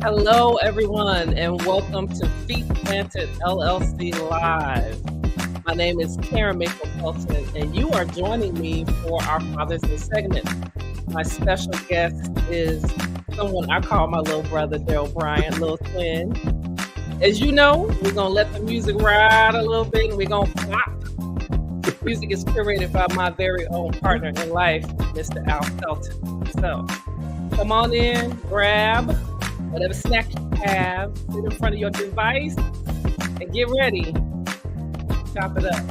Hello, everyone, and welcome to Planted LLC Live. My name is Karrin Mayfield, and you are joining me for our Father's Day segment. My special guest is someone I call my little brother, Darryl Bryant, LilTwin. As you know, we're going to let the music ride a little bit, and we're going to flop. The music is curated by my very own partner in life, Mr. Al Felton. So, come on in, grab whatever snack you have, sit in front of your device, and get ready. Chop it up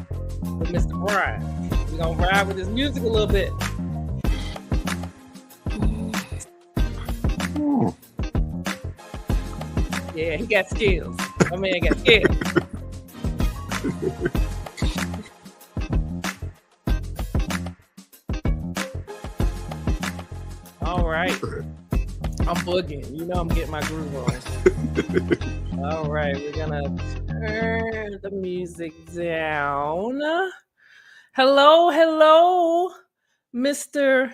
with Mr. Bryant. We're going to ride with his music a little bit. Yeah, he got skills. My man got skills. All right. I'm booging. You know I'm getting my groove on. All right, we're gonna turn the music down. Hello, Mr.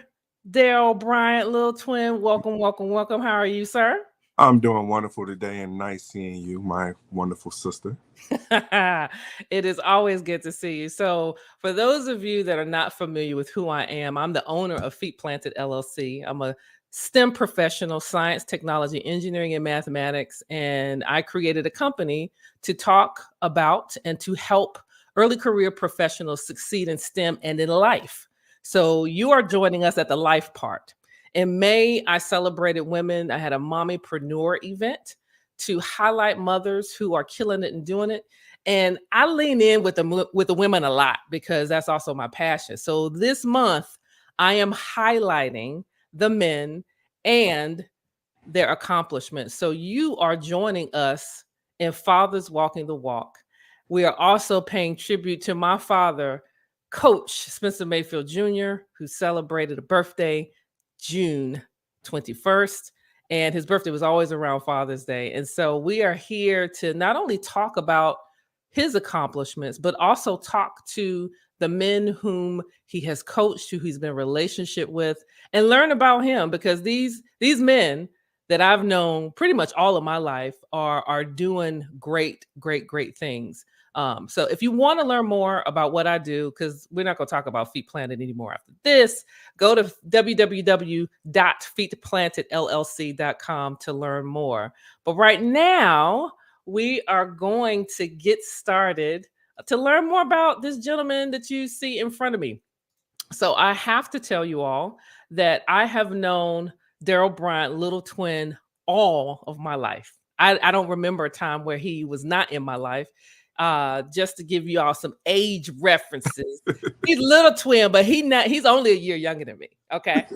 Darryl Bryant, LilTwin. Welcome. How are you, sir? I'm doing wonderful today, and nice seeing you, my wonderful sister. It is always good to see you. So for those of you that are not familiar with who I am, I'm the owner of Planted LLC. I'm a STEM professional, science, technology, engineering, and mathematics. And I created a company to talk about and to help early career professionals succeed in STEM and in life. So you are joining us at the life part. In May, I celebrated women. I had a mommypreneur event to highlight mothers who are killing it and doing it. And I lean in with the women a lot because that's also my passion. So this month, I am highlighting the men and their accomplishments. So you are joining us in Fathers Walking the Walk. We are also paying tribute to my father, Coach Spencer Mayfield Jr., who celebrated a birthday June 21st. And his birthday was always around Father's Day. And so we are here to not only talk about his accomplishments, but also talk to the men whom he has coached, who he's been in relationship with, and learn about him, because these men that I've known pretty much all of my life are doing great things. So if you want to learn more about what I do, because we're not going to talk about Feet Planted anymore after this, go to www.feetplantedllc.com to learn more. But right now, we are going to get started to learn more about this gentleman that you see in front of me. So I have to tell you all that I have known Darryl Bryant, LilTwin, all of my life. I don't remember a time where he was not in my life. Just to give you all some age references, he's LilTwin, but he's only a year younger than me. Okay.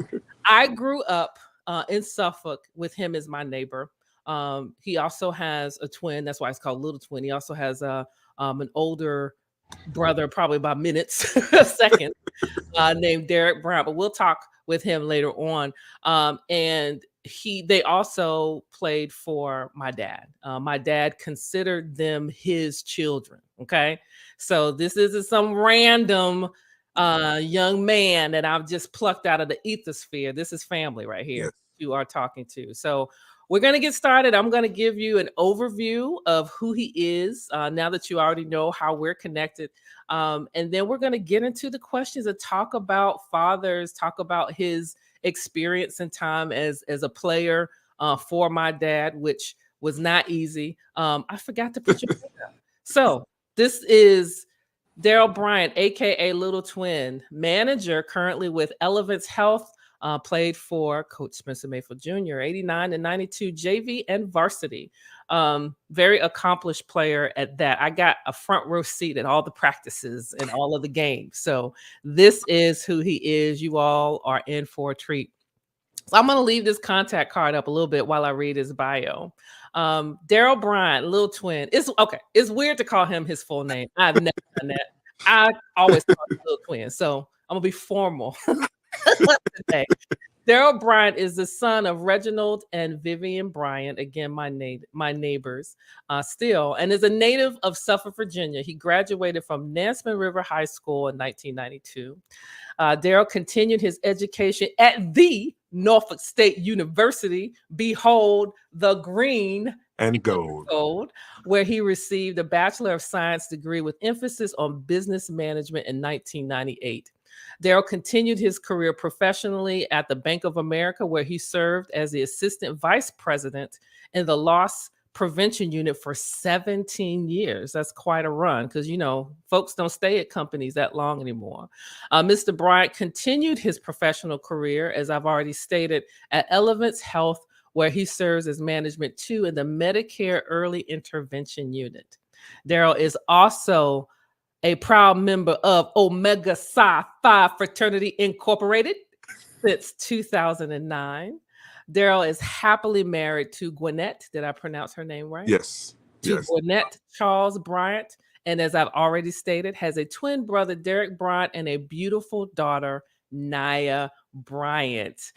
I grew up in Suffolk with him as my neighbor. He also has a twin. That's why it's called LilTwin. He also has an older brother, probably by minutes, seconds, named Derrick Bryant, but we'll talk with him later on. And they also played for my dad. My dad considered them his children. Okay. So this isn't some random young man that I've just plucked out of the ethosphere. This is family right here. Yes. You are talking to. So we're going to get started. I'm going to give you an overview of who he is now that you already know how we're connected. And then we're going to get into the questions and talk about fathers, talk about his experience and time as a player for my dad, which was not easy. I forgot to put your hand up. So this is Darryl Bryant, aka LilTwin, manager currently with Elevance Health. Played for Coach Spencer Mayfield Jr., 89 and 92 JV and varsity. Very accomplished player at that. I got a front row seat at all the practices and all of the games. So this is who he is. You all are in for a treat. So I'm going to leave this contact card up a little bit while I read his bio. Darryl Bryant, LilTwin. It's weird to call him his full name. I've never done that. I always call him LilTwin. So I'm going to be formal. Today. Darryl Bryant is the son of Reginald and Vivian Bryant, again, my neighbors, still, and is a native of Suffolk, Virginia. He graduated from Nansemond River High School in 1992. Darryl continued his education at the Norfolk State University, behold the green And gold. gold, where he received a Bachelor of Science degree with emphasis on business management in 1998. Darryl continued his career professionally at the Bank of America, where he served as the assistant vice president in the loss prevention unit for 17 years. That's quite a run because, folks don't stay at companies that long anymore. Mr. Bryant continued his professional career, as I've already stated, at Elevance Health, where he serves as management 2 in the Medicare Early Intervention Unit. Darryl is also a proud member of Omega Psi Phi Fraternity Incorporated since 2009. Darryl is happily married to Gwinnett. Did I pronounce her name right? Yes. To Yes. Gwinnett Charles Bryant. And as I've already stated, has a twin brother, Derrick Bryant, and a beautiful daughter, Naya Bryant.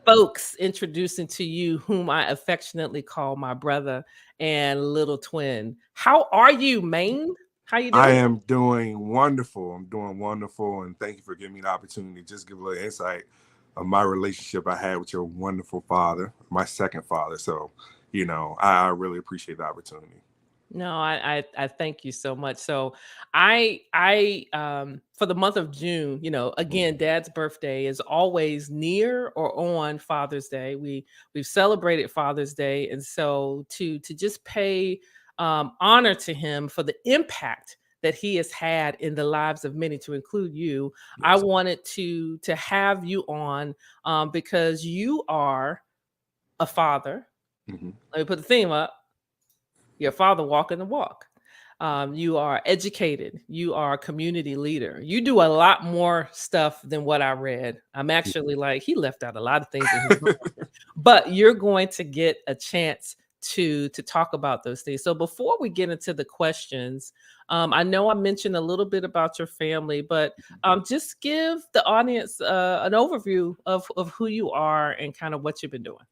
Folks, introducing to you whom I affectionately call my brother and little twin. How are you, man? How you doing? I am doing wonderful. I'm doing wonderful. And thank you for giving me the opportunity to just give a little insight of my relationship I had with your wonderful father, my second father. So, I really appreciate the opportunity. No, I thank you so much. So I for the month of June, again, Dad's birthday is always near or on Father's Day. We've celebrated Father's Day, and so to just pay honor to him for the impact that he has had in the lives of many, to include you, yes. I wanted to have you on because you are a father. Mm-hmm. Let me put the theme up. Your father walking the walk. You are educated. You are a community leader. You do a lot more stuff than what I read. I'm actually like, he left out a lot of things in his book. But you're going to get a chance to talk about those things. So before we get into the questions, I know I mentioned a little bit about your family, but just give the audience an overview of who you are and kind of what you've been doing.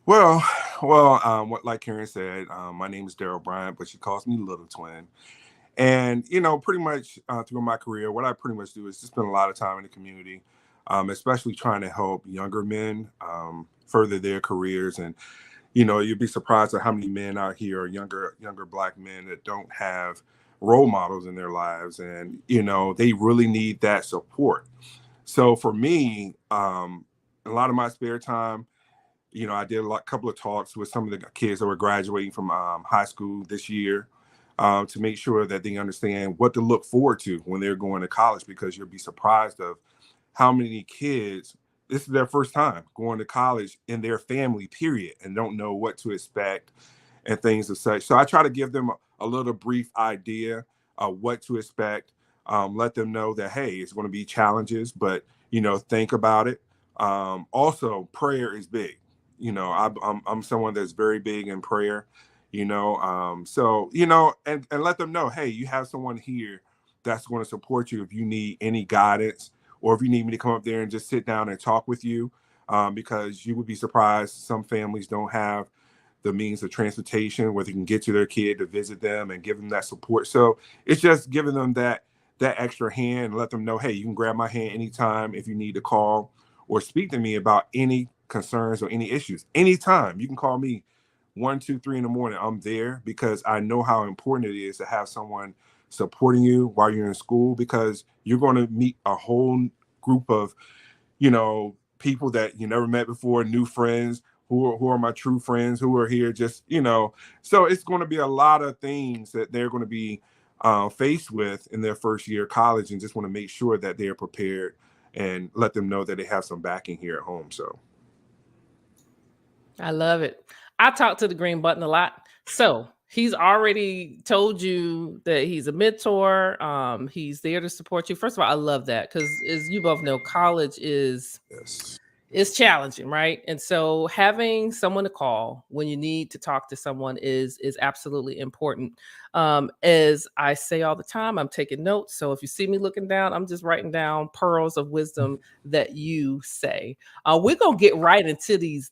Well, what like Karrin said, my name is Darryl Bryant, but she calls me LilTwin. And, pretty much through my career, what I pretty much do is just spend a lot of time in the community, especially trying to help younger men further their careers. And, you'd be surprised at how many men out here are younger Black men that don't have role models in their lives. And, they really need that support. So for me, a lot of my spare time, I did a couple of talks with some of the kids that were graduating from high school this year to make sure that they understand what to look forward to when they're going to college, because you'll be surprised of how many kids, this is their first time going to college in their family, period, and don't know what to expect and things of such. So I try to give them a little brief idea of what to expect, let them know that, hey, it's going to be challenges, but, think about it. Also, prayer is big. I'm someone that's very big in prayer, so, and let them know, hey, you have someone here that's going to support you if you need any guidance, or if you need me to come up there and just sit down and talk with you, because you would be surprised. Some families don't have the means of transportation where they can get to their kid to visit them and give them that support. So it's just giving them that extra hand and let them know, hey, you can grab my hand anytime if you need to call or speak to me about any concerns or any issues. Anytime you can call me 1, 2, 3 in the morning. I'm there because I know how important it is to have someone supporting you while you're in school, because you're going to meet a whole group of, people that you never met before, new friends who are my true friends, who are here just, so it's going to be a lot of things that they're going to be faced with in their first year of college, and just want to make sure that they're prepared and let them know that they have some backing here at home. So I love it. I talk to the green button a lot. So he's already told you that he's a mentor. He's there to support you. First of all, I love that because, as you both know, college is challenging, right? And so having someone to call when you need to talk to someone is absolutely important. As I say all the time, I'm taking notes. So if you see me looking down, I'm just writing down pearls of wisdom that you say. We're gonna get right into this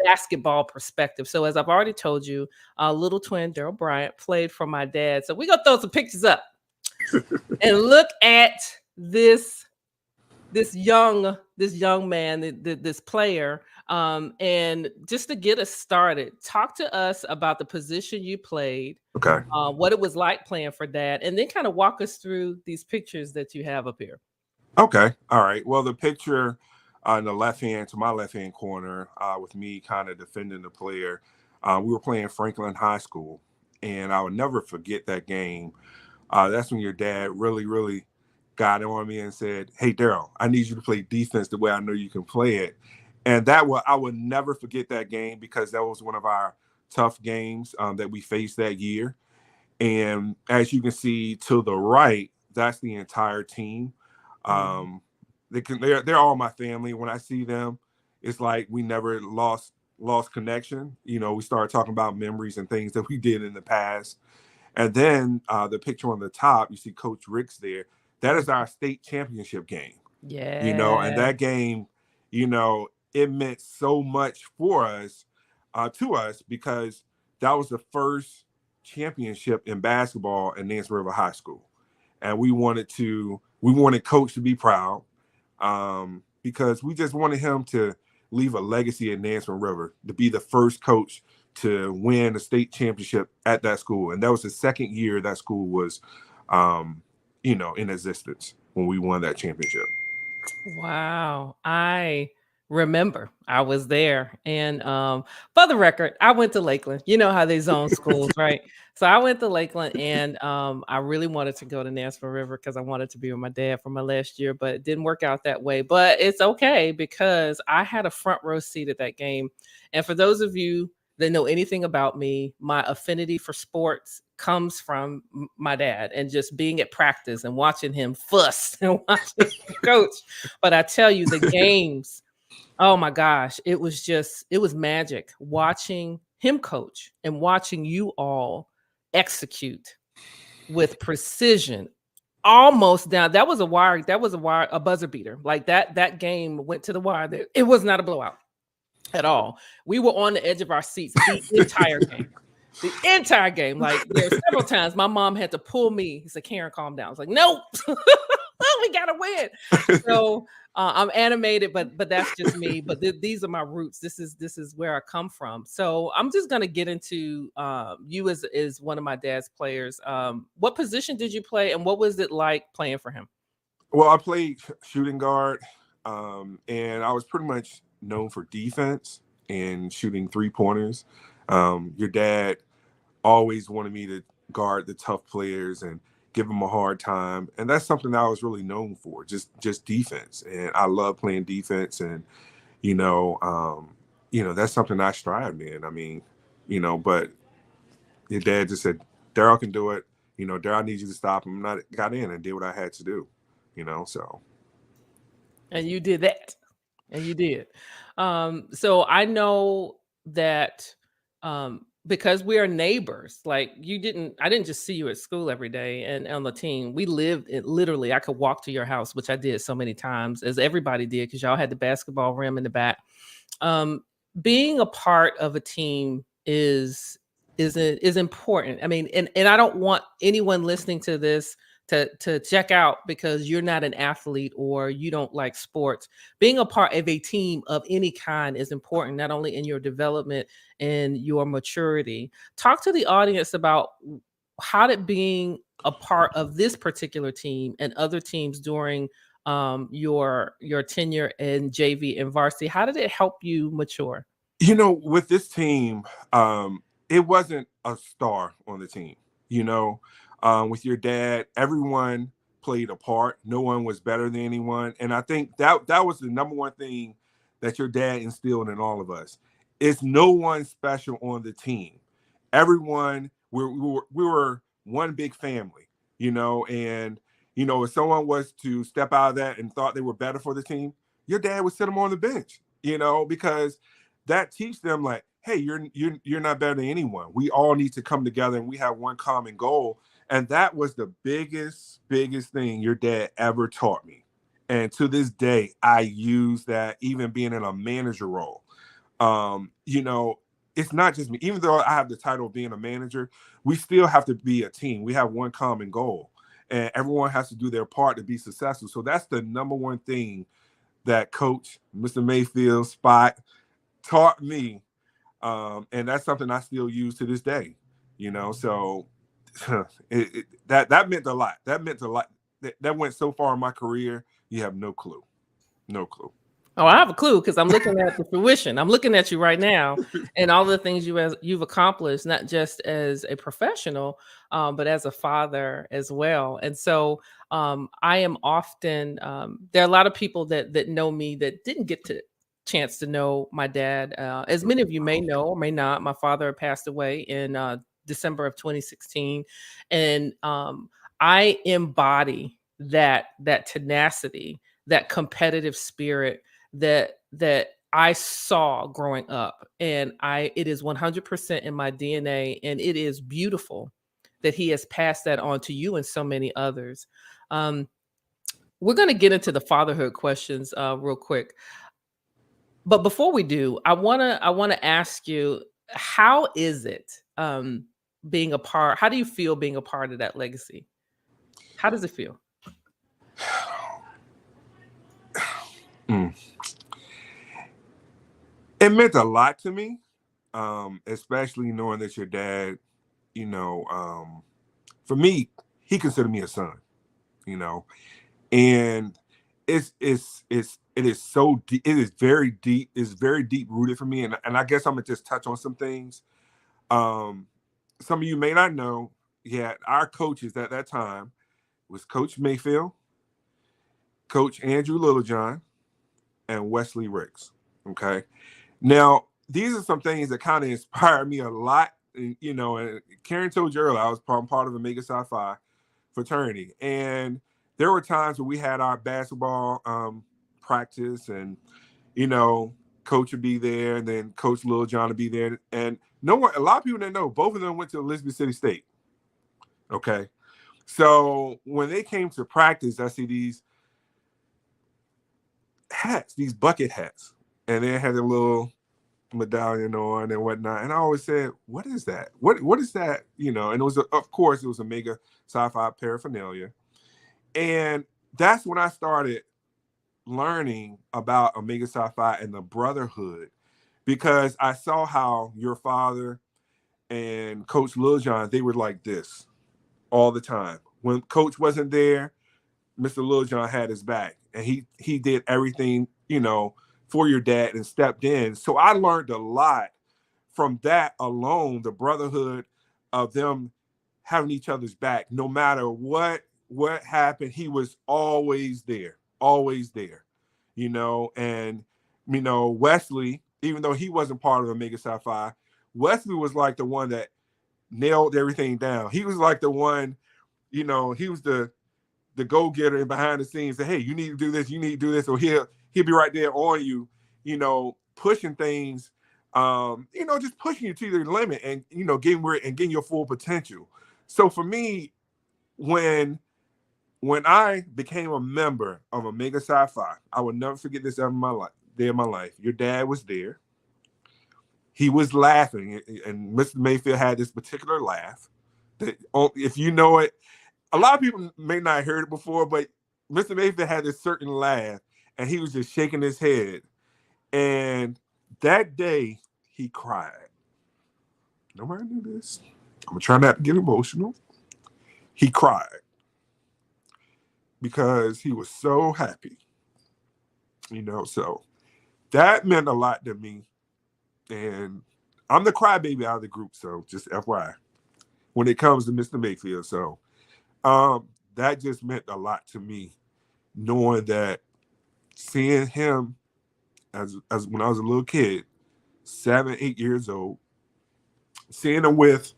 basketball perspective. So as I've already told you, little twin Darryl Bryant played for my dad. So we're gonna throw some pictures up and look at this this young man, this player, and just to get us started, talk to us about the position you played, Okay. what it was like playing for Dad, and then kind of walk us through these pictures that you have up here. Okay. All right. Well, the picture on the left hand to my left hand corner, with me kind of defending the player, we were playing Franklin High School, and I would never forget that game. That's when your dad really, really got on me and said, "Hey, Darryl, I need you to play defense the way I know you can play it." And I would never forget that game because that was one of our tough games that we faced that year. And as you can see to the right, that's the entire team. Mhm. Um, they're all my family. When I see them, it's like we never lost connection. We started talking about memories and things that we did in the past. And then the picture on the top, you see Coach Rick's there. That is our state championship game. And Yeah. that game, you know, it meant so much for us, to us, because that was the first championship in basketball at Nance River High School, and we wanted Coach to be proud, because we just wanted him to leave a legacy at Nance River, to be the first coach to win a state championship at that school, and that was the second year that school was, in existence when we won that championship. Wow. I remember I was there. And for the record, I went to Lakeland. You know how they zone schools, right? So I went to Lakeland, and I really wanted to go to Nashville River because I wanted to be with my dad for my last year, but it didn't work out that way. But it's okay because I had a front row seat at that game. And for those of you that know anything about me, my affinity for sports comes from my dad and just being at practice and watching him fuss and watching him coach. But I tell you, the games, oh my gosh, it was magic watching him coach and watching you all execute with precision. Almost down. A buzzer beater. Like that game went to the wire. It was not a blowout at all. We were on the edge of our seats the entire game. The entire game. Like there were several times my mom had to pull me. He said, "Karrin, calm down." I was like, "Nope, we gotta win." So I'm animated, but that's just me. But these are my roots. This is where I come from. So I'm just gonna get into you as one of my dad's players. What position did you play, and what was it like playing for him? Well, I played shooting guard, and I was pretty much known for defense and shooting 3 pointers. Your dad always wanted me to guard the tough players and give them a hard time, and that's something that I was really known for, just defense. And I love playing defense, and that's something I strive in. I mean, but your dad just said, "Darryl can do it. Darryl, I need you to stop him." And I got in and did what I had to do. So And you did that. And you did. So I know that because we are neighbors, like I didn't just see you at school every day and on the team. We lived it literally. I could walk to your house, which I did so many times, as everybody did, because y'all had the basketball rim in the back. Um, Being a part of a team is important. I mean, and I don't want anyone listening to this to check out because you're not an athlete or you don't like sports. Being a part of a team of any kind is important, not only in your development and your maturity. Talk to the audience about how did being a part of this particular team and other teams during your tenure in JV and varsity, how did it help you mature? with this team, it wasn't a star on the team. With your dad, everyone played a part. No one was better than anyone, and I think that was the number one thing that your dad instilled in all of us. It's no one special on the team. Everyone, we were one big family. And if someone was to step out of that and thought they were better for the team, your dad would sit them on the bench. Because that teach them, like, hey, you're not better than anyone. We all need to come together and we have one common goal. And that was the biggest thing your dad ever taught me. And to this day, I use that even being in a manager role. It's not just me. Even though I have the title of being a manager, we still have to be a team. We have one common goal. and everyone has to do their part to be successful. So that's the number one thing that Coach Mr. Mayfield Spot taught me, and that's something I still use to this day. So that meant a lot. That meant a lot. That went so far in my career. You have no clue. No clue. Oh, I have a clue because I'm looking at the fruition. I'm looking at you right now, and all the things you've accomplished, not just as a professional, but as a father as well. And so, I am often there are a lot of people that know me that didn't get to chance to know my dad. As many of you may know or may not, my father passed away in December of 2016, and I embody that tenacity, that competitive spirit that I saw growing up, and it is 100% in my DNA, and it is beautiful that he has passed that on to you and so many others. Um, we're going to get into the fatherhood questions real quick, but before we do, I wanna ask you, how is it being a part? How do you feel being a part of that legacy? How does it feel? Mm. It meant a lot to me, especially knowing that your dad, for me, he considered me a son, and it is so deep, it is very deep, it's very deep rooted for me, and I guess I'm gonna just touch on some things. Um, some of you may not know, yeah, our coaches at that time was Coach Mayfield, Coach Andrew Littlejohn, and Wesley Ricks. Okay. Now, these are some things that kind of inspired me a lot. And Karrin told you earlier, I was part of Omega Psi Phi fraternity. And there were times when we had our basketball practice, and, coach would be there, and then Coach Lil John would be there. And a lot of people didn't know, both of them went to Elizabeth City State. Okay. So when they came to practice, I see these hats, these bucket hats, and they had a little medallion on and whatnot. And I always said, what is that? What is that? And it was, of course, it was a Mega Sci-Fi paraphernalia. And that's when I started learning about Omega Sci-Fi and the Brotherhood, because I saw how your father and Coach Lil John, they were like this all the time. When Coach wasn't there, Mr. Lil John had his back, and he did everything, for your dad and stepped in. So I learned a lot from that alone, the brotherhood of them having each other's back. No matter what happened, he was always there, always there, and, Wesley, even though he wasn't part of Omega Psi Phi, Wesley was like the one that nailed everything down. He was like the one, he was the go-getter and behind the scenes, say, hey, you need to do this, you need to do this, or he'll be right there on you, pushing things, just pushing you to your limit, and getting your full potential. So for me, when I became a member of Omega Psi Phi, I will never forget this ever in my life. Your dad was there. He was laughing, and Mr. Mayfield had this particular laugh that, if you know it, a lot of people may not have heard it before, but Mr. Mayfield had this certain laugh, and he was just shaking his head. And that day, he cried. Nobody knew this. I'm going to try not to get emotional. He cried because he was so happy. So that meant a lot to me. And I'm the crybaby out of the group, so just FYI, when it comes to Mr. Mayfield. So that just meant a lot to me, knowing that, seeing him as when I was a little kid, 7, 8 years old, seeing him with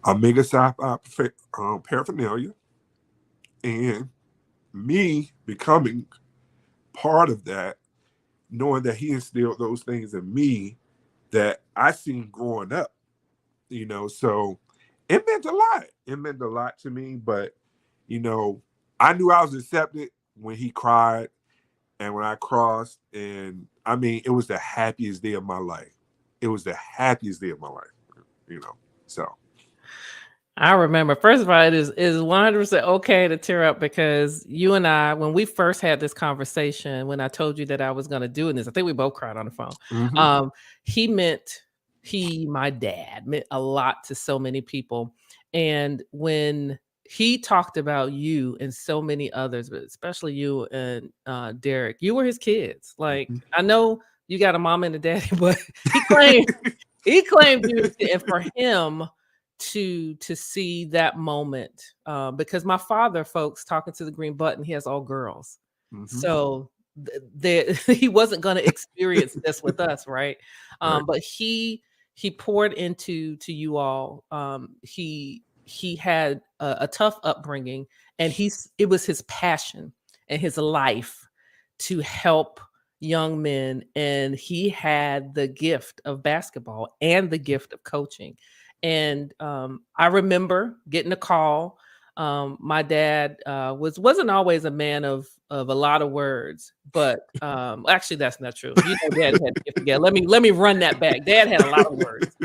Omega Psi Phi paraphernalia, and me becoming part of that, knowing that he instilled those things in me that I seen growing up, so it meant a lot. It meant a lot to me, but, I knew I was accepted when he cried and when I crossed, and I mean, it was the happiest day of my life. It was the happiest day of my life, so. I remember. First of all, it is 100% okay to tear up because you and I, when we first had this conversation, when I told you that I was going to do this, I think we both cried on the phone. Mm-hmm. Um, he meant my dad meant a lot to so many people, and when he talked about you and so many others, but especially you and Derrick, you were his kids. Like I know you got a mom and a daddy, but he claimed he claimed you, and for him to see that moment, because my father, folks, talking to the green button, he has all girls, Mm-hmm. so he wasn't going to experience this with us, right? Right. But he poured into to you all. He had a tough upbringing, and it was his passion and his life to help young men, and he had the gift of basketball and the gift of coaching. And I remember getting a call. My dad wasn't always a man of a lot of words, but actually that's not true. You know, Dad had the gift of gab. Let me run that back. Dad had a lot of words,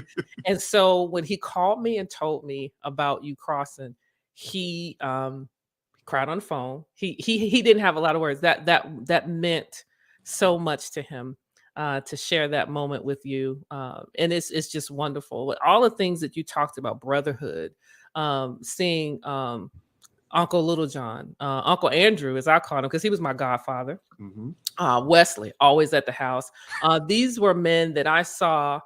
and so when he called me and told me about you crossing, he cried on the phone. He didn't have a lot of words. That meant so much to him, to share that moment with you. And it's just wonderful. With all the things that you talked about, brotherhood, seeing Uncle Little John, Uncle Andrew, as I called him, because he was my godfather. Mm-hmm. Wesley, always at the house. These were men that I saw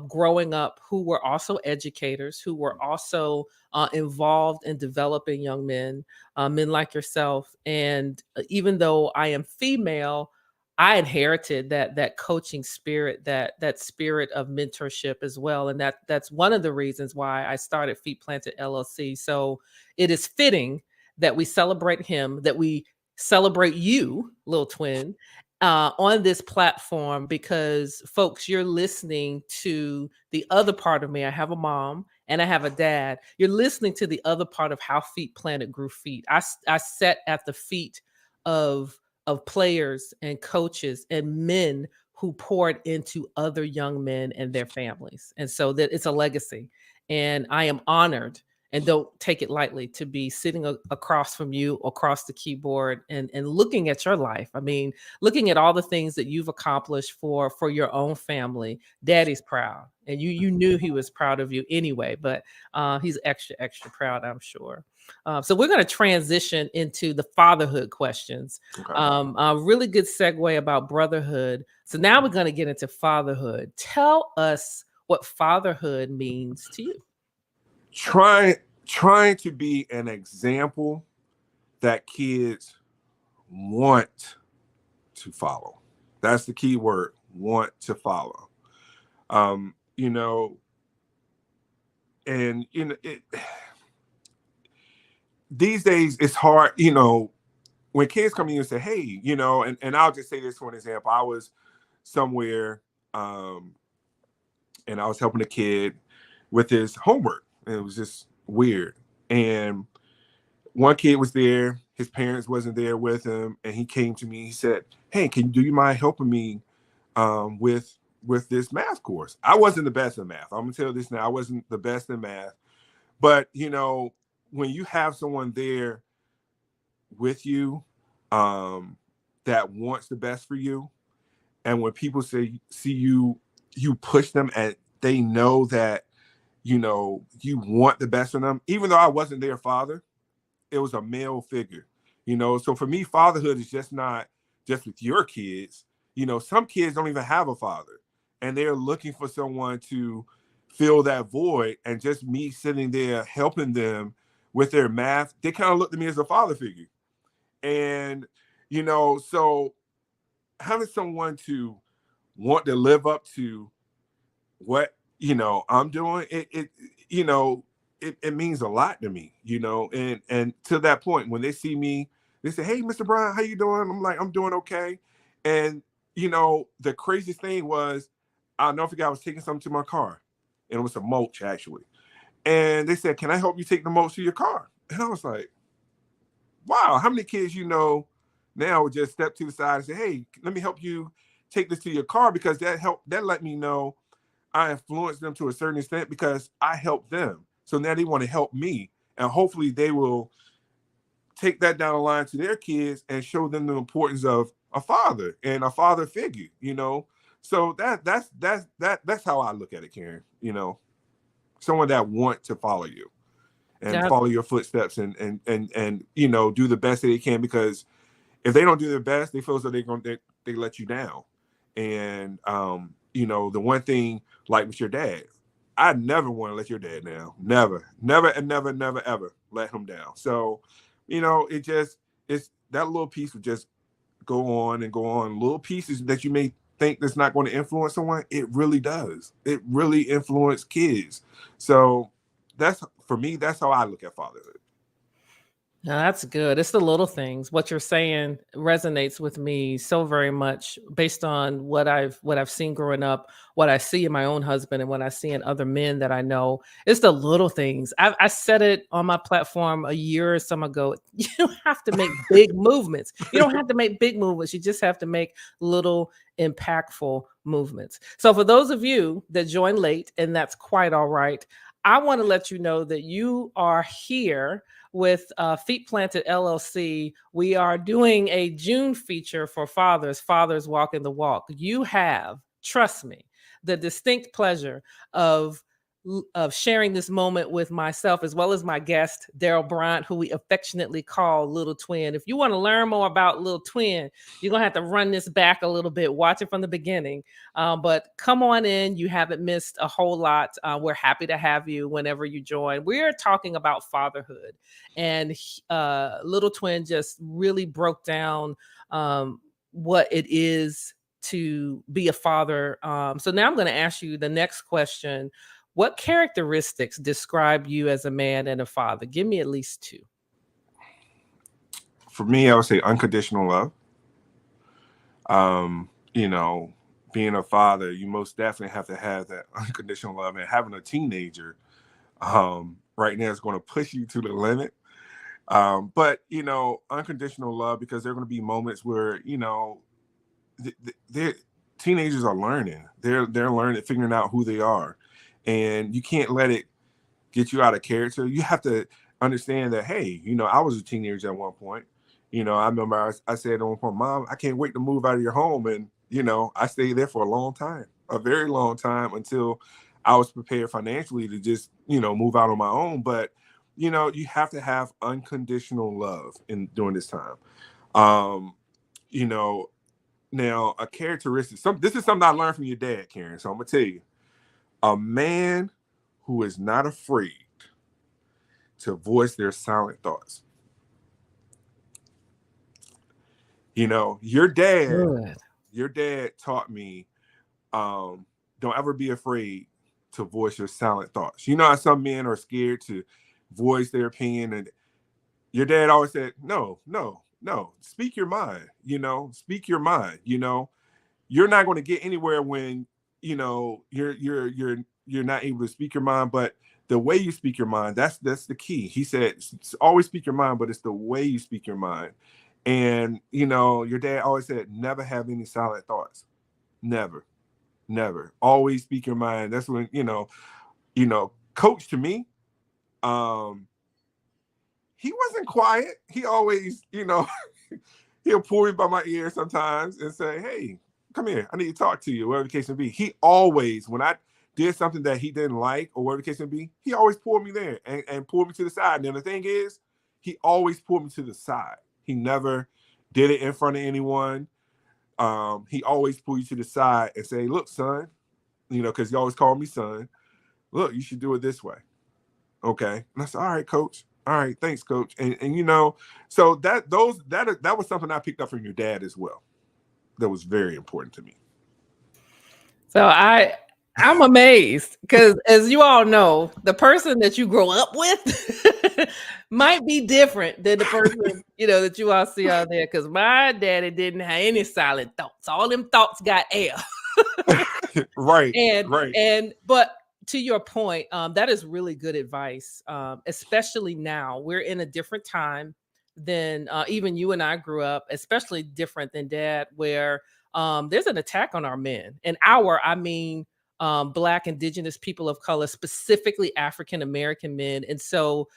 growing up who were also educators, who were also involved in developing young men, men like yourself. And even though I am female, I inherited that coaching spirit, that spirit of mentorship as well, and that's one of the reasons why I started Feet Planted LLC. So it is fitting that we celebrate him, that we celebrate you, LilTwin, on this platform, because folks, you're listening to the other part of me. I have a mom and I have a dad. You're listening to the other part of how Feet Planted grew feet. I sat at the feet of players and coaches and men who poured into other young men and their families. And so that it's a legacy. And I am honored and don't take it lightly to be sitting across from you, across the keyboard, and looking at your life. I mean, looking at all the things that you've accomplished for your own family. Daddy's proud, and you knew he was proud of you anyway, but he's extra proud, I'm sure. So we're going to transition into the fatherhood questions. Okay. A really good segue about brotherhood. So now we're going to get into fatherhood. Tell us what fatherhood means to you. Trying to be an example that kids want to follow. That's the key word, want to follow. You know, and these days it's hard, when kids come in and say, hey, and I'll just say this for an example. I was somewhere, and I was helping a kid with his homework, and it was just weird. And one kid was there, his parents wasn't there with him, and he came to me. He said, hey, do you mind helping me with this math course? I wasn't the best in math. I'm gonna tell you this now. I wasn't the best in math, but when you have someone there with you, that wants the best for you, and when people see you push them, and they know that you want the best for them, even though I wasn't their father, it was a male figure. So for me, fatherhood is just not just with your kids. Some kids don't even have a father, and they're looking for someone to fill that void. And just me sitting there helping them with their math, they kind of looked at me as a father figure. And so having someone to want to live up to what I'm doing, it means a lot to me, and to that point, when they see me, they say, hey, Mr. Bryant, how you doing? I'm like, I'm doing okay. And the craziest thing was, I'll never forget, I was taking something to my car, and it was some mulch actually, and they said, can I help you take the mulch to your car? And I was like, wow, how many kids now would just step to the side and say, hey, let me help you take this to your car, because that let me know I influenced them to a certain extent, because I helped them. So now they want to help me, and hopefully they will take that down the line to their kids and show them the importance of a father and a father figure, So that's how I look at it, Karrin. Someone that want to follow you and Yeah. follow your footsteps and do the best that they can, because if they don't do their best, they feel as though they let you down. And the one thing, like with your dad, I never want to let your dad down. Never, never, and never, never, ever let him down. So, it's that little piece would just go on and go on. Little pieces that you may think that's not going to influence someone, it really does. It really influences kids. So for me, that's how I look at fatherhood. No, that's good. It's the little things. What you're saying resonates with me so very much based on what I've seen growing up, what I see in my own husband, and what I see in other men that I know. It's the little things. I said it on my platform a year or some ago. You don't have to make big movements. You don't have to make big movements. You just have to make little impactful movements. So for those of you that join late, and that's quite all right, I want to let you know that you are here with Feet Planted LLC. We are doing a June feature for fathers, Fathers Walking the Walk. You have, trust me, the distinct pleasure of sharing this moment with myself as well as my guest, Darryl Bryant, who we affectionately call LilTwin. If you want to learn more about LilTwin, you're going to have to run this back a little bit, watch it from the beginning. But come on in. You haven't missed a whole lot. We're happy to have you whenever you join. We're talking about fatherhood. And LilTwin just really broke down what it is to be a father. So now I'm going to ask you the next question. What characteristics describe you as a man and a father? Give me at least two. For me, I would say unconditional love. Being a father, you most definitely have to have that unconditional love. And having a teenager right now is going to push you to the limit. But unconditional love, because there are going to be moments where teenagers are learning. They're learning, figuring out who they are, and you can't let it get you out of character. You have to understand that, hey, I was a teenager at one point. I remember I said at one point, Mom, I can't wait to move out of your home, and I stayed there for a long time, a very long time, until I was prepared financially to just move out on my own. But you have to have unconditional love during this time. Now a characteristic. This is something I learned from your dad, Karrin. So I'm gonna tell you, a man who is not afraid to voice their silent thoughts. Your dad taught me, don't ever be afraid to voice your silent thoughts. How some men are scared to voice their opinion, and your dad always said, no, speak your mind, speak your mind. You're not going to get anywhere when, you're not able to speak your mind, but the way you speak your mind, that's the key. He said, always speak your mind, but it's the way you speak your mind. And, your dad always said, never have any silent thoughts. Never. Always speak your mind. That's when, Coach to me, he wasn't quiet. He always, he'll pull me by my ear sometimes and say, hey, come here. I need to talk to you, whatever the case may be. He always, when I did something that he didn't like or whatever the case may be, he always pulled me there and pulled me to the side. And then the thing is, he always pulled me to the side. He never did it in front of anyone. He always pulled you to the side and say, look, son, because he always called me son. Look, you should do it this way. Okay. And I said, all right, coach. All right, thanks, coach. And so that was something I picked up from your dad as well. That was very important to me. So I'm amazed because, as you all know, the person that you grow up with might be different than the person that you all see out there. Because my daddy didn't have any silent thoughts. All them thoughts got air. Right. But to your point, that is really good advice, especially now. We're in a different time than even you and I grew up, especially different than dad, where there's an attack on our men. And I mean Black, Indigenous people of color, specifically African American men. And so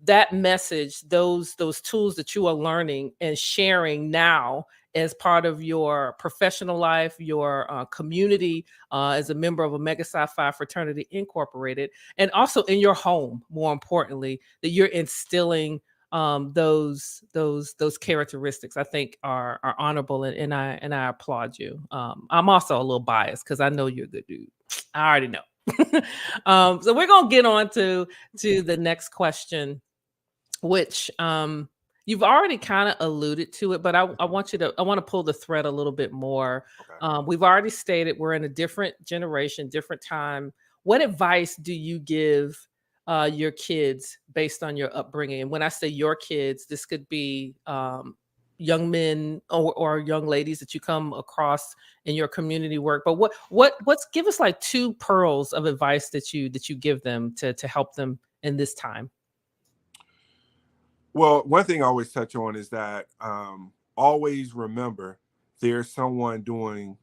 that message, those tools that you are learning and sharing now as part of your professional life, your community, as a member of Omega Psi Phi Fraternity Incorporated, and also in your home, more importantly, that you're instilling those characteristics, I think are honorable, and I applaud you. I'm also a little biased because I know you're a good dude. I already know. So we're gonna get on to the next question, which you've already kind of alluded to it, but I want to pull the thread a little bit more. Okay. We've already stated we're in a different generation, different time. What advice do you give your kids based on your upbringing? And when I say your kids, this could be young men or young ladies that you come across in your community work. But what's give us like 2 pearls of advice that you give them to help them in this time. Well, one thing I always touch on is that always remember there's someone doing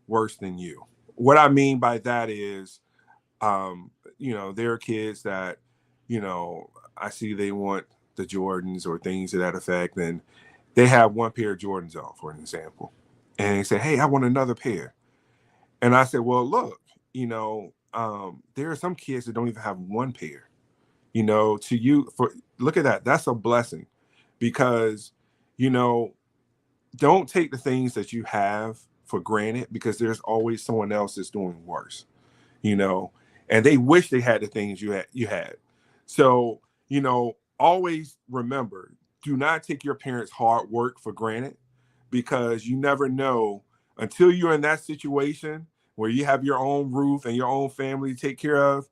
worse than you. What I mean by that is, there are kids that, I see they want the Jordans or things to that effect, and they have one pair of Jordans on, for an example, and they say, "Hey, I want another pair." And I said, "Well, look, there are some kids that don't even have one pair. To you, look at that. That's a blessing, because, don't take the things that you have for granted, because there's always someone else that's doing worse, and they wish they had the things you had. So, always remember, do not take your parents' hard work for granted, because you never know until you're in that situation where you have your own roof and your own family to take care of.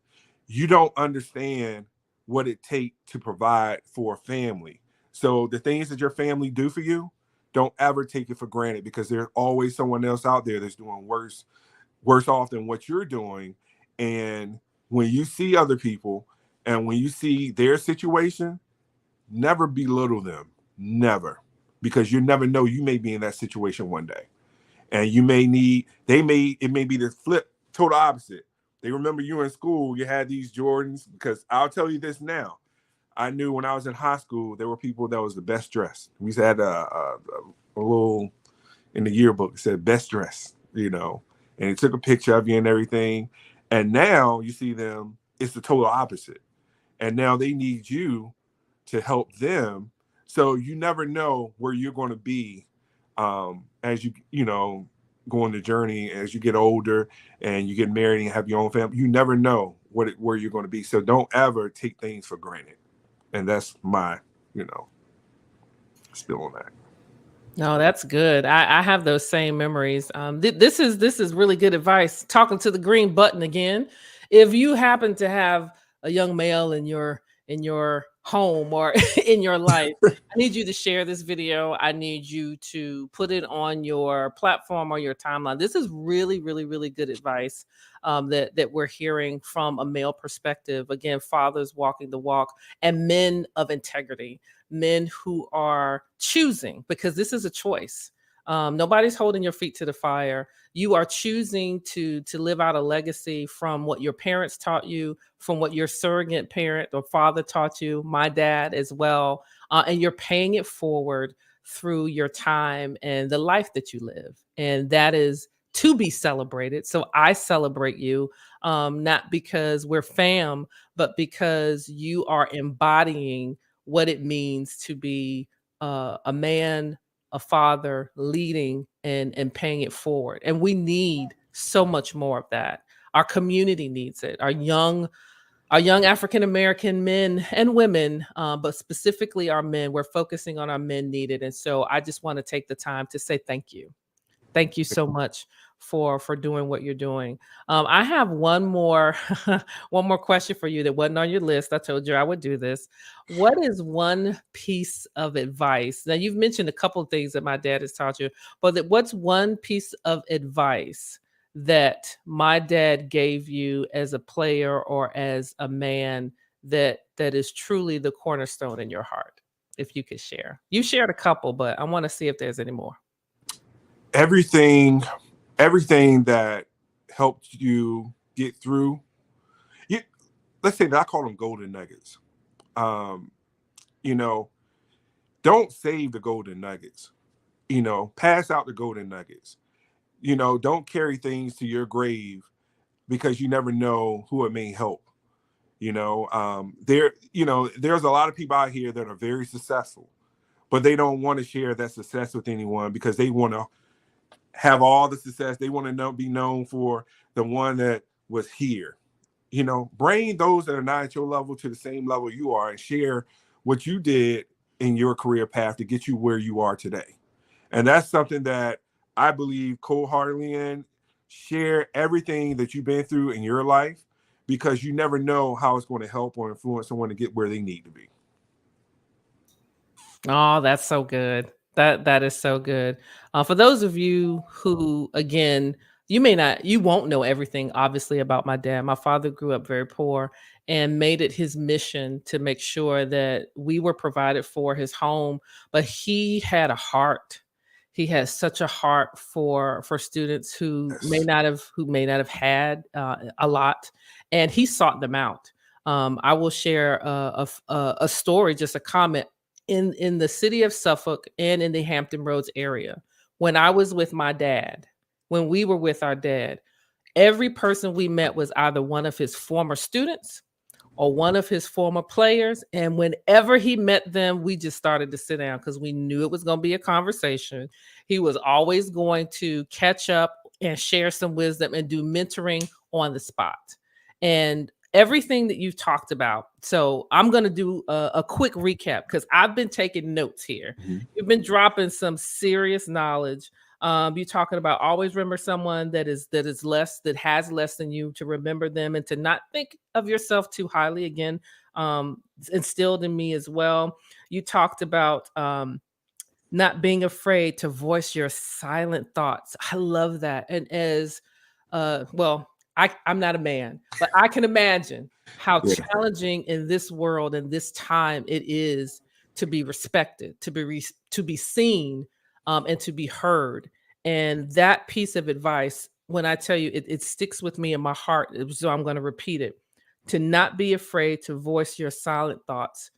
You don't understand what it takes to provide for a family. So the things that your family do for you, don't ever take it for granted, because there's always someone else out there that's doing worse off than what you're doing. And when you see other people and when you see their situation, never belittle them. Never. Because you never know, you may be in that situation one day. And it may be the flip, total opposite. They remember you in school, you had these Jordans, because I'll tell you this now. I knew when I was in high school, there were people that was the best dressed. We used to have a little in the yearbook, it said best dressed, and it took a picture of you and everything. And now you see them, it's the total opposite. And now they need you to help them. So you never know where you're going to be as you go on the journey, as you get older and you get married and have your own family. You never know where you're going to be. So don't ever take things for granted. And that's my, spill on that. No, that's good. I have those same memories. This is really good advice. Talking to the green button again. If you happen to have a young male in your home or in your life, I need you to share this video. I need you to put it on your platform or your timeline. This is really, really, really good advice that we're hearing from a male perspective. Again, fathers walking the walk and men of integrity, men who are choosing, because this is a choice. Nobody's holding your feet to the fire. You are choosing to live out a legacy from what your parents taught you, from what your surrogate parent or father taught you, my dad as well. And you're paying it forward through your time and the life that you live. And that is to be celebrated. So I celebrate you, not because we're fam, but because you are embodying what it means to be a man, a father, leading and paying it forward. And we need so much more of that. Our community needs it. Our young African American men and women, but specifically our men. We're focusing on our men needed. And so I just want to take the time to say thank you. Thank you so much for doing what you're doing. I have one more one more question for you that wasn't on your list. I told you I would do this. What is one piece of advice? Now you've mentioned a couple of things that my dad has taught you, but what's one piece of advice that my dad gave you as a player or as a man that is truly the cornerstone in your heart? If you could share. You shared a couple, but I want to see if there's any more. Everything that helped you get through. You, let's say that I call them golden nuggets. Um, you know, don't save the golden nuggets. Pass out the golden nuggets. Don't carry things to your grave because you never know who it may help. There's a lot of people out here that are very successful, but they don't want to share that success with anyone because they want to have all the success. They want to be known for the one that was here. Bring those that are not at your level to the same level you are and share what you did in your career path to get you where you are today. And that's something that I believe wholeheartedly in. Share everything that you've been through in your life because you never know how it's going to help or influence someone to get where they need to be. Oh, that's so good. That is so good. For those of you who, again, you won't know everything, obviously, about my dad. My father grew up very poor and made it his mission to make sure that we were provided for his home. But he had a heart. He has such a heart for students Yes. who may not have had a lot, and he sought them out. I will share a story, just a comment in the city of Suffolk and in the Hampton Roads area. When I was with my dad, when we were with our dad, every person we met was either one of his former students or one of his former players. And whenever he met them, we just started to sit down because we knew it was going to be a conversation. He was always going to catch up and share some wisdom and do mentoring on the spot. And everything that you've talked about. So I'm going to do a quick recap because I've been taking notes here. Mm-hmm. You've been dropping some serious knowledge. You're talking about always remember someone that has less than you, to remember them and to not think of yourself too highly. Again, instilled in me as well. You talked about not being afraid to voice your silent thoughts. I love that. And as well, I'm not a man, but I can imagine how Yeah. challenging in this world and this time it is to be respected, to be seen, and to be heard. And that piece of advice, when I tell you, it sticks with me in my heart. So I'm going to repeat it: to not be afraid to voice your silent thoughts.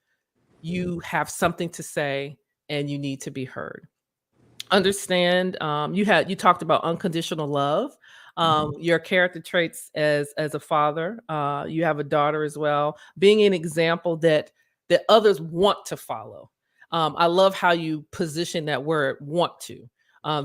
You have something to say, and you need to be heard. Understand. You talked about unconditional love, your character traits as a father. You have a daughter as well, being an example that others want to follow. I love how you position that word "want to."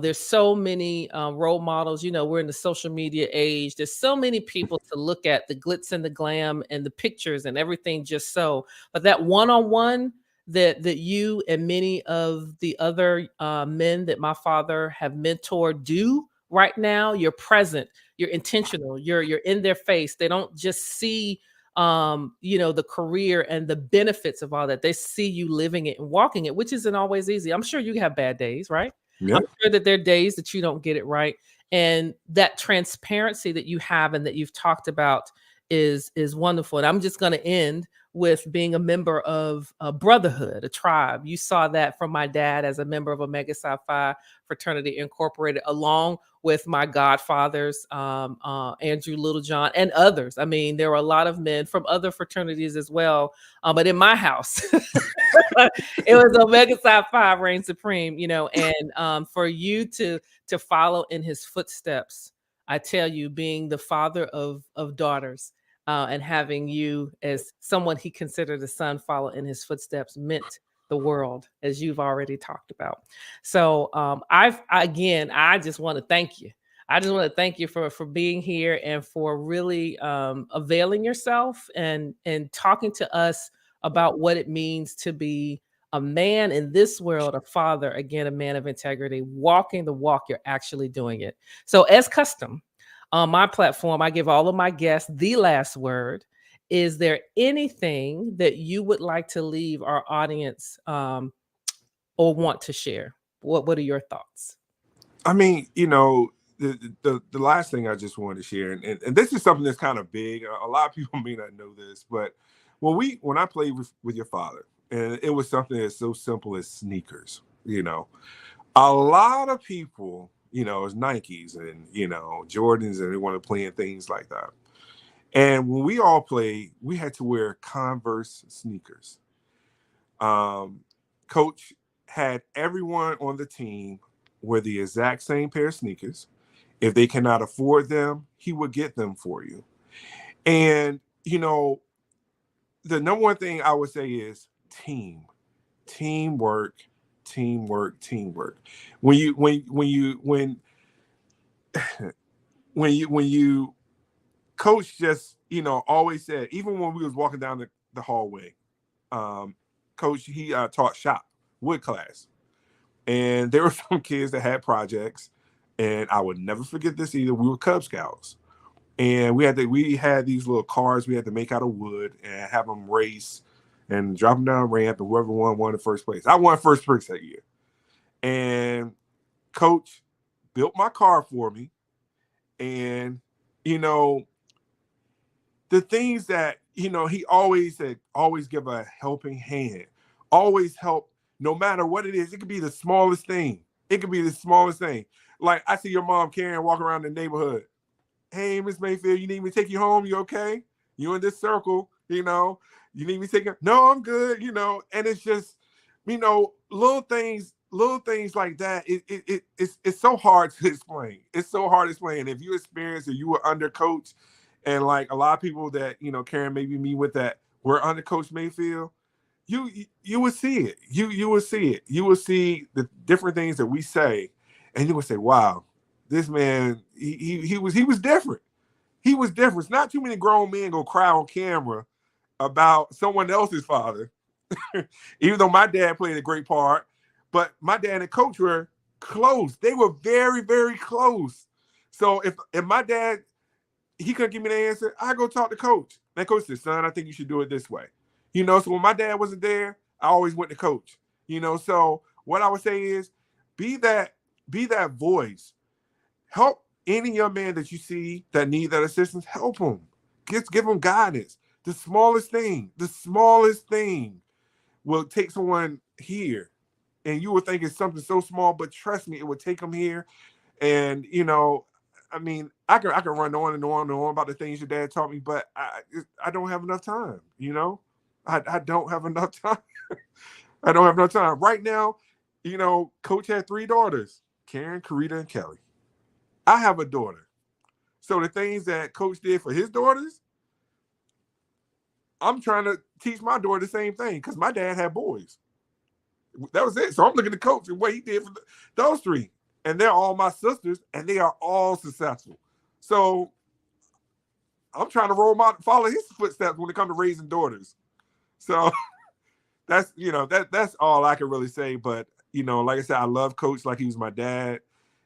There's so many role models. We're in the social media age. There's so many people to look at, the glitz and the glam and the pictures and everything, just so. But that one-on-one that you and many of the other men that my father have mentored do right now, you're present, you're intentional, you're in their face. They don't just see the career and the benefits of all that. They see you living it and walking it, which isn't always easy. I'm sure you have bad days, right? I'm Yep. sure that there are days that you don't get it right. And that transparency that you have and that you've talked about is wonderful. And I'm just going to end with being a member of a brotherhood, a tribe. You saw that from my dad as a member of Omega Psi Phi Fraternity Incorporated, along with my godfathers, Andrew Littlejohn, and others. I mean, there were a lot of men from other fraternities as well. But in my house, it was Omega Psi Phi reign supreme, and for you to follow in his footsteps, I tell you, being the father of daughters, and having you as someone he considered a son follow in his footsteps meant the world, as you've already talked about. So I just want to thank you. I just want to thank you for being here and for really availing yourself and talking to us about what it means to be a man in this world, a father, again, a man of integrity, walking the walk. You're actually doing it. So as custom, on my platform, I give all of my guests the last word. Is there anything that you would like to leave our audience or want to share? What are your thoughts? I mean, the last thing I just wanted to share, and this is something that's kind of big. A lot of people may not know this, but when I played with your father, and it was something that's so simple as sneakers, a lot of people it's Nikes and Jordans, and they want to play in things like that. And when we all played, we had to wear Converse sneakers. Coach had everyone on the team wear the exact same pair of sneakers. If they cannot afford them, he would get them for you. And the number one thing I would say is teamwork, teamwork, teamwork. When you when you coach just always said, even when we was walking down the hallway, coach he taught shop wood class, and there were some kids that had projects, and I would never forget this either. We were Cub Scouts, and we had these little cars we had to make out of wood and have them race and drop them down a ramp, and whoever won in first place. I won first place that year, and coach built my car for me. And the things that he always said, always give a helping hand, always help, no matter what it is. It could be the smallest thing. Like, I see your mom Karrin walk around the neighborhood. Hey, Miss Mayfield, you need me to take you home? You okay? You in this circle? You need me to take you? No, I'm good. And it's just little things like that. It's so hard to explain. It's so hard to explain. If you experience it, you were under coach, and like a lot of people that Karrin, maybe me with that, were under Coach Mayfield. You would see it. You will see it. You will see the different things that we say, and you would say, "Wow, this man, he was different. He was different." It's not too many grown men go cry on camera about someone else's father, even though my dad played a great part. But my dad and coach were close. They were very, very close. So if my dad, he couldn't give me the answer, I go talk to coach. And coach said, "Son, I think you should do it this way." So when my dad wasn't there, I always went to coach. So what I would say is be that voice. Help any young man that you see that need that assistance. Help them. Give them guidance. The smallest thing will take someone here. And you would think it's something so small, but trust me, it would take them here. And I mean, I can run on and on and on about the things your dad taught me, but I don't have enough time. I don't have enough time. I don't have enough time right now. Coach had 3 daughters: Karrin, Karita, and Kelly. I have a daughter, so the things that coach did for his daughters, I'm trying to teach my daughter the same thing, because my dad had boys. That was it. So I'm looking at coach and what he did for those 3. And they're all my sisters, and they are all successful. So I'm trying to follow his footsteps when it comes to raising daughters. So that's that's all I can really say. But like I said, I love coach like he was my dad.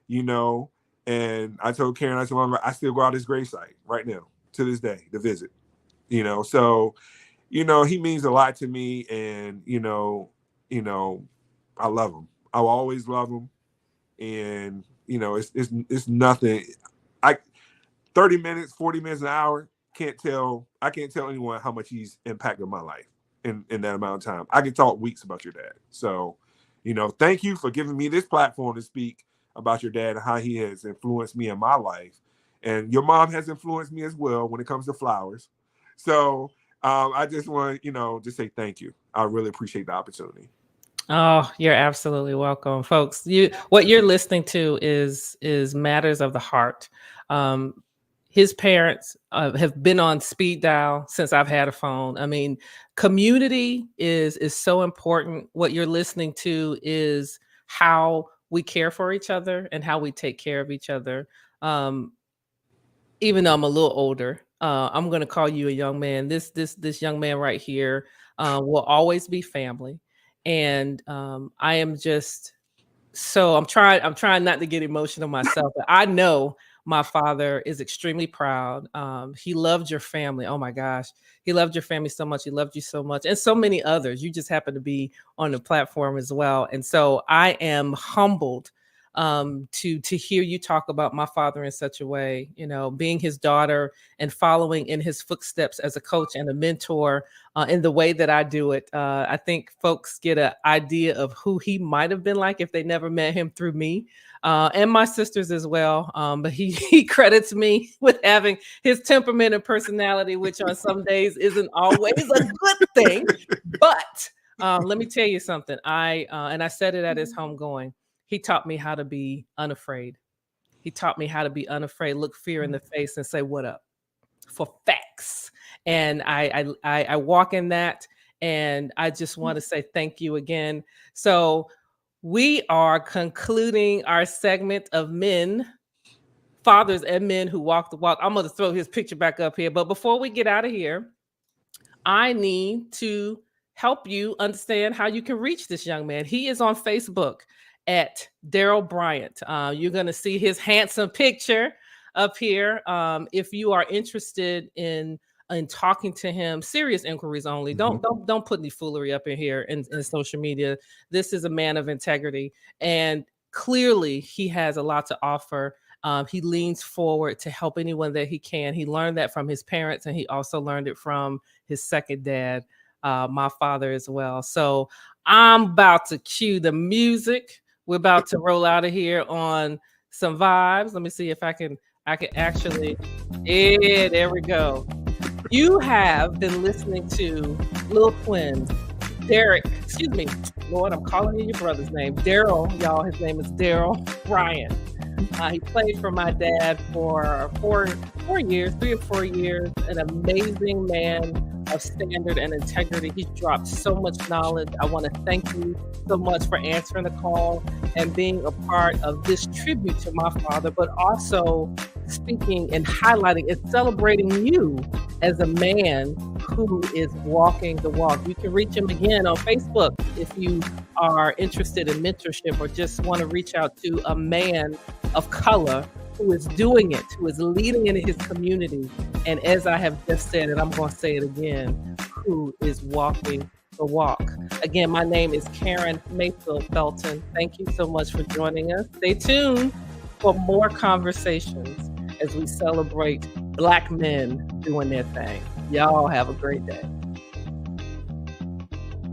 And I told Karrin, I told him, I still go out his gravesite right now to this day to visit. So he means a lot to me, and I love him. I will always love him. And it's nothing. 30 minutes, 40 minutes, an hour, I can't tell anyone how much he's impacted my life in that amount of time. I can talk weeks about your dad. So thank you for giving me this platform to speak about your dad and how he has influenced me in my life. And your mom has influenced me as well when it comes to flowers. So I just want to say thank you. I really appreciate the opportunity. Oh, you're absolutely welcome, folks. What you're listening to is Matters of the Heart. His parents have been on speed dial since I've had a phone. I mean, community is so important. What you're listening to is how we care for each other and how we take care of each other. Even though I'm a little older, I'm going to call you a young man. This young man right here will always be family. And I am just I'm trying not to get emotional myself, but I know my father is extremely proud. He loved your family. Oh my gosh. He loved your family so much. He loved you so much. And so many others. You just happen to be on the platform as well. And so I am humbled to hear you talk about my father in such a way, you know, being his daughter and following in his footsteps as a coach and a mentor in the way that I do it. I think folks get an idea of who he might have been like if they never met him through me. And my sisters as well. But he credits me with having his temperament and personality, which on some days isn't always a good thing. But let me tell you something. And I said it at his homegoing. He taught me how to be unafraid. He taught me how to be unafraid, look fear in the face and say, what up? For facts. And I walk in that. And I just want to say thank you again. So we are concluding our segment of men, fathers and men who walk the walk. I'm going to throw his picture back up here. But before we get out of here, I need to help you understand how you can reach this young man. He is on Facebook at Darryl Bryant. You're going to see his handsome picture up here. If you are interested in talking to him, serious inquiries only. Don't put any foolery up in here in social media. This is a man of integrity, and clearly he has a lot to offer. He leans forward to help anyone that he can. He learned that from his parents, and he also learned it from his second dad, my father as well. So I'm about to cue the music. We're about to roll out of here on some vibes. Let me see if I can actually, yeah, there we go. You have been listening to LilTwin, Derrick, excuse me, Lord, I'm calling you your brother's name, Darryl, y'all, his name is Darryl Bryant. He played for my dad for 4 years, 3 or 4 years, an amazing man of standard and integrity. He's dropped so much knowledge. I want to thank you so much for answering the call and being a part of this tribute to my father, but also speaking and highlighting and celebrating you as a man who is walking the walk. You can reach him again on Facebook if you are interested in mentorship or just want to reach out to a man of color who is doing it, who is leading in his community. And as I have just said, and I'm going to say it again, who is walking the walk. Again, my name is Karrin Mayfield Felton. Thank you so much for joining us. Stay tuned for more conversations as we celebrate Black men doing their thing. Y'all have a great day.